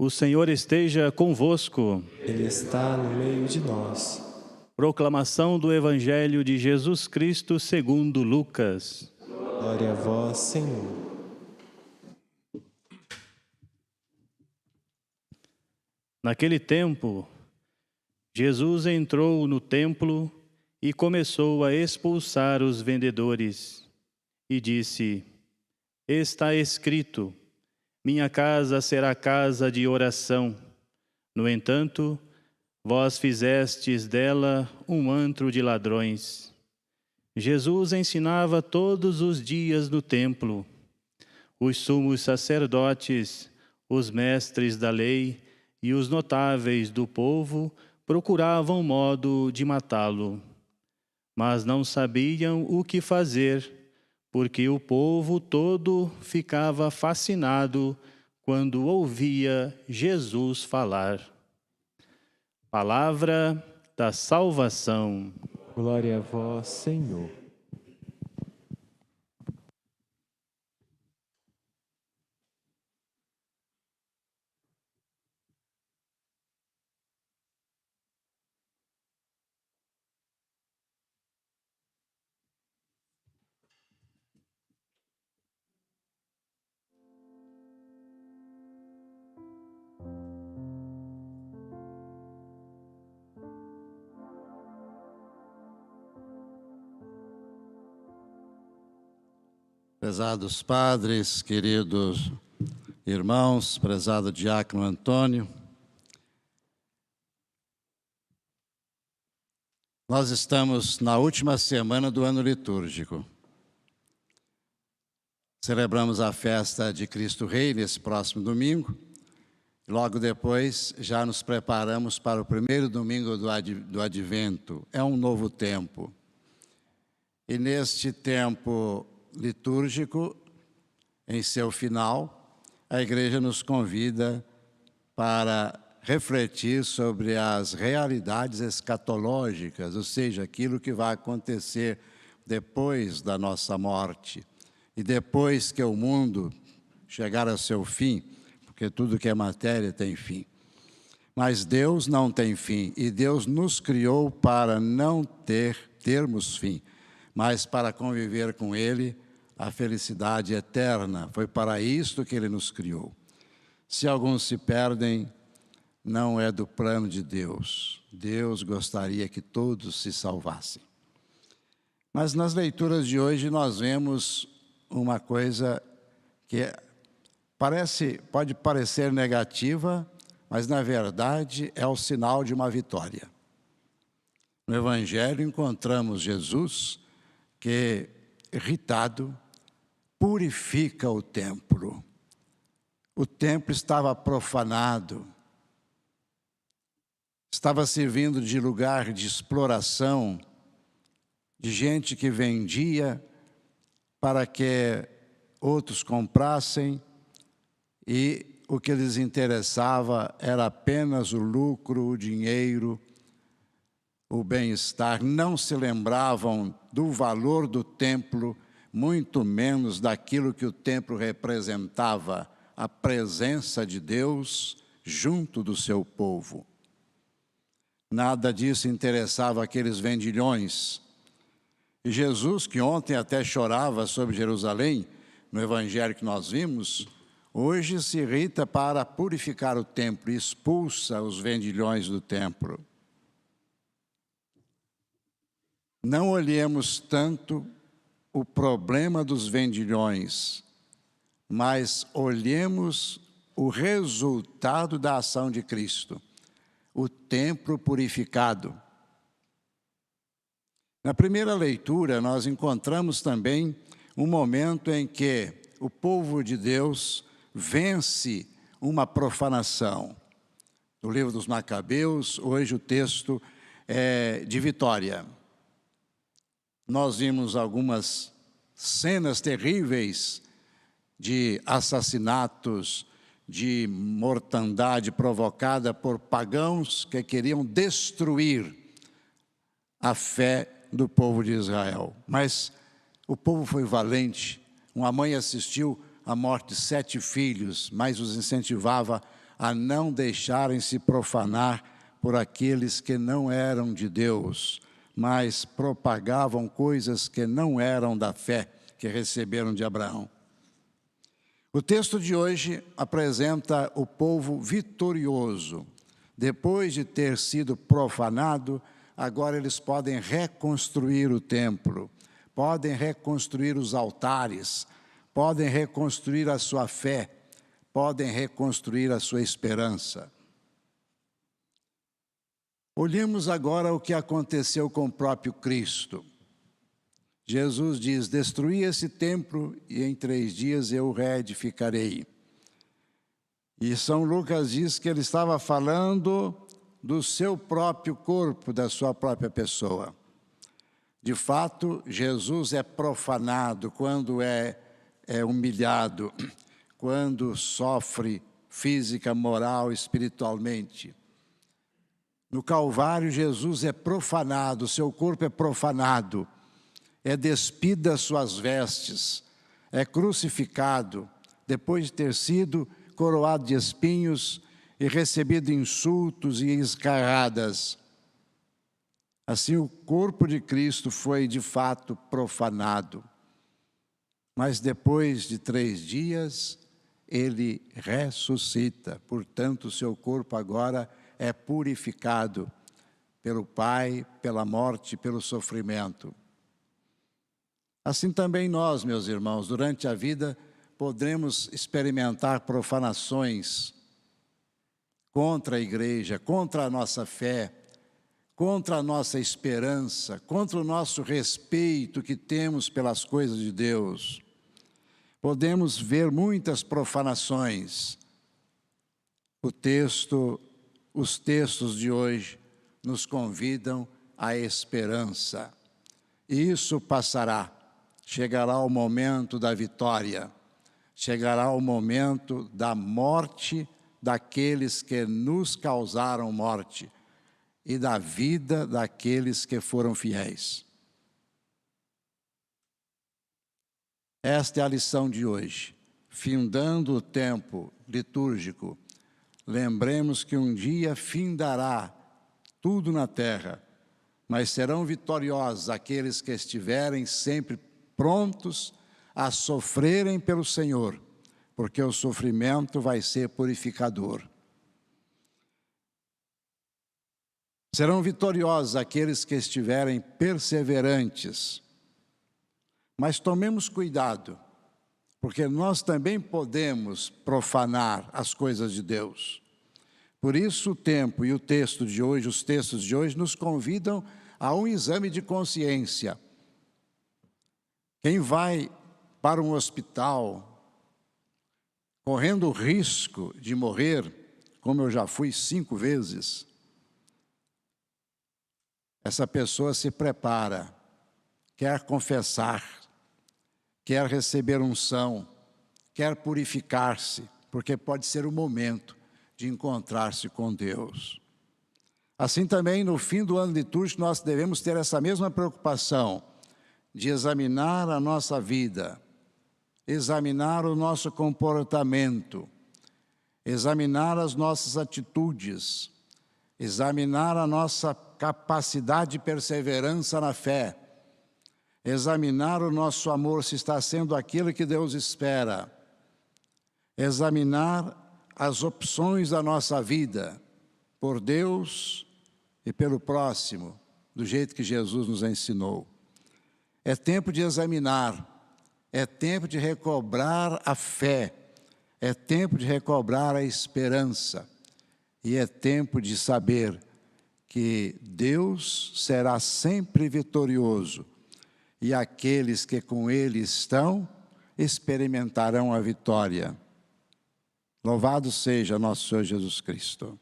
O Senhor esteja convosco. Ele está no meio de nós. Proclamação do Evangelho de Jesus Cristo segundo Lucas. Glória a vós, Senhor. Naquele tempo, Jesus entrou no templo e começou a expulsar os vendedores. E disse: Está escrito: minha casa será casa de oração. No entanto, vós fizestes dela um antro de ladrões. Jesus ensinava todos os dias no templo. Os sumos sacerdotes, os mestres da lei e os notáveis do povo procuravam modo de matá-lo. Mas não sabiam o que fazer, porque o povo todo ficava fascinado quando ouvia Jesus falar. Palavra da salvação. Glória a vós, Senhor. Prezados padres, queridos irmãos, prezado diácono Antônio, nós estamos na última semana do ano litúrgico. Celebramos a festa de Cristo Rei nesse próximo domingo. Logo depois, já nos preparamos para o primeiro domingo do Advento. É um novo tempo. E neste tempo litúrgico, em seu final, a Igreja nos convida para refletir sobre as realidades escatológicas, ou seja, aquilo que vai acontecer depois da nossa morte e depois que o mundo chegar ao seu fim, porque tudo que é matéria tem fim. Mas Deus não tem fim, e Deus nos criou para não termos fim, mas para conviver com Ele a felicidade eterna. Foi para isto que Ele nos criou. Se alguns se perdem, não é do plano de Deus. Deus gostaria que todos se salvassem. Mas nas leituras de hoje nós vemos uma coisa que pode parecer negativa, mas na verdade é o sinal de uma vitória. No Evangelho encontramos Jesus que, irritado, purifica o templo. O templo estava profanado, estava servindo de lugar de exploração, de gente que vendia para que outros comprassem, e o que lhes interessava era apenas o lucro, o dinheiro, o bem-estar. Não se lembravam do valor do templo, muito menos daquilo que o templo representava, a presença de Deus junto do seu povo. Nada disso interessava aqueles vendilhões. E Jesus, que ontem até chorava sobre Jerusalém, no evangelho que nós vimos, hoje se irrita para purificar o templo e expulsa os vendilhões do templo. Não olhemos tanto o problema dos vendilhões, mas olhemos o resultado da ação de Cristo, o templo purificado. Na primeira leitura, nós encontramos também um momento em que o povo de Deus vence uma profanação. No livro dos Macabeus, hoje o texto é de vitória. Nós vimos algumas cenas terríveis de assassinatos, de mortandade provocada por pagãos que queriam destruir a fé do povo de Israel. Mas o povo foi valente. Uma mãe assistiu à morte de 7 filhos, mas os incentivava a não deixarem-se profanar por aqueles que não eram de Deus, mas propagavam coisas que não eram da fé que receberam de Abraão. O texto de hoje apresenta o povo vitorioso. Depois de ter sido profanado, agora eles podem reconstruir o templo, podem reconstruir os altares, podem reconstruir a sua fé, podem reconstruir a sua esperança. Olhemos agora o que aconteceu com o próprio Cristo. Jesus diz: destruí esse templo e em 3 dias eu o reedificarei. E São Lucas diz que ele estava falando do seu próprio corpo, da sua própria pessoa. De fato, Jesus é profanado quando é humilhado, quando sofre física, moral, espiritualmente. No Calvário, Jesus é profanado, seu corpo é profanado, é despido das suas vestes, é crucificado, depois de ter sido coroado de espinhos e recebido insultos e escarradas. Assim, o corpo de Cristo foi, de fato, profanado. Mas depois de 3 dias, ele ressuscita. Portanto, o seu corpo agora é purificado pelo Pai, pela morte, pelo sofrimento. Assim também nós, meus irmãos, durante a vida, podemos experimentar profanações contra a igreja, contra a nossa fé, contra a nossa esperança, contra o nosso respeito que temos pelas coisas de Deus. Podemos ver muitas profanações. Os textos de hoje nos convidam à esperança. E isso passará. Chegará o momento da vitória. Chegará o momento da morte daqueles que nos causaram morte e da vida daqueles que foram fiéis. Esta é a lição de hoje. Findando o tempo litúrgico, lembremos que um dia findará tudo na terra, mas serão vitoriosos aqueles que estiverem sempre prontos a sofrerem pelo Senhor, porque o sofrimento vai ser purificador. Serão vitoriosos aqueles que estiverem perseverantes, mas tomemos cuidado, porque nós também podemos profanar as coisas de Deus. Por isso o tempo e os textos de hoje nos convidam a um exame de consciência. Quem vai para um hospital correndo o risco de morrer, como eu já fui 5 vezes, essa pessoa se prepara, quer confessar, quer receber unção, quer purificar-se, porque pode ser o momento de encontrar-se com Deus. Assim também, no fim do ano litúrgico, nós devemos ter essa mesma preocupação de examinar a nossa vida, examinar o nosso comportamento, examinar as nossas atitudes, examinar a nossa capacidade de perseverança na fé, examinar o nosso amor se está sendo aquilo que Deus espera, examinar as opções da nossa vida por Deus e pelo próximo, do jeito que Jesus nos ensinou. É tempo de examinar, é tempo de recobrar a fé, é tempo de recobrar a esperança e é tempo de saber que Deus será sempre vitorioso e aqueles que com Ele estão experimentarão a vitória. Louvado seja nosso Senhor Jesus Cristo.